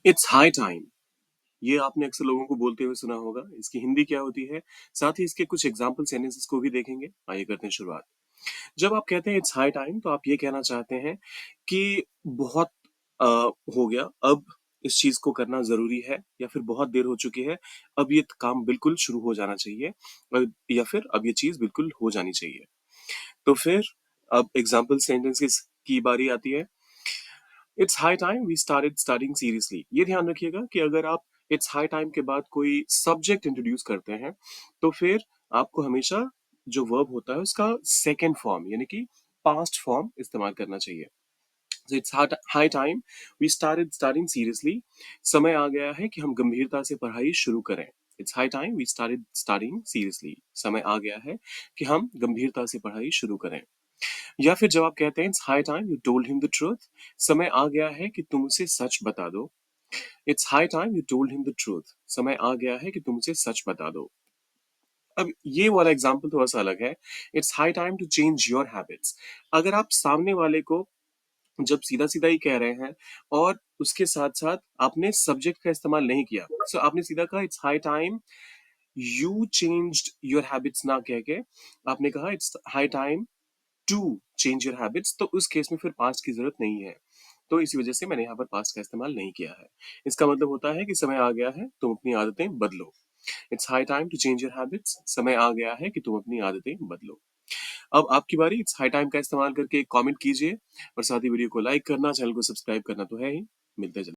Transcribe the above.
It's high time. ये आपने अक्सर लोगों को बोलते हुए सुना होगा। इसकी हिंदी क्या होती है, साथ ही इसके कुछ एग्जाम्पल सेंटेंसेस को भी देखेंगे। आइए करते हैं शुरुआत। जब आप कहते हैं इट्स हाई टाइम, तो आप ये कहना चाहते हैं कि बहुत अ, हो गया, अब इस चीज को करना जरूरी है, या फिर बहुत देर हो चुकी है, अब ये काम बिल्कुल शुरू हो जाना चाहिए, या फिर अब ये चीज बिल्कुल हो जानी चाहिए। तो फिर अब एग्जाम्पल सेंटेंसेस की बारी आती है। It's high time we started studying seriously. ये ध्यान रखिएगा कि अगर आप इट्स हाई टाइम के बाद कोई सब्जेक्ट इंट्रोड्यूस करते हैं, तो फिर आपको हमेशा जो वर्ब होता है उसका सेकेंड फॉर्म यानी कि पास्ट फॉर्म इस्तेमाल करना चाहिए। So it's high time we started studying seriously. समय आ गया है कि हम गंभीरता से पढ़ाई शुरू करें। It's high time we started studying seriously. समय आ गया है कि हम गंभीरता से पढ़ाई शुरू करें। या फिर जब आप कहते हैं It's high time you told him the truth. समय आ गया है कि तुम उसे सच बता दो। It's high time you told him the truth. समय आ गया है कि तुम उसे सच बता दो। अब ये वाला एग्जाम्पल थोड़ा सा अलग है। It's high time to change your habits. अगर आप सामने वाले को जब सीधा सीधा ही कह रहे हैं और उसके साथ साथ आपने सब्जेक्ट का इस्तेमाल नहीं किया, सो आपने सीधा कहा it's high time you changed your habits, ना कह के आपने कहा it's high time to change your habits, तो उस केस में फिर पास्ट की जरूरत नहीं है। तो इसी वजह से मैंने यहाँ पर पास्ट का इस्तेमाल नहीं किया है। इसका मतलब होता है कि समय आ गया है, तुम अपनी आदतें बदलो। It's high time to change your habits. समय आ गया है कि तुम अपनी आदतें बदलो। अब आपकी बारी। इट्स हाई टाइम का इस्तेमाल करके एक कमेंट कीजिए और साथ ही वीडियो को लाइक करना, चैनल को सब्सक्राइब करना तो है ही। मिलते हैं जल्दी।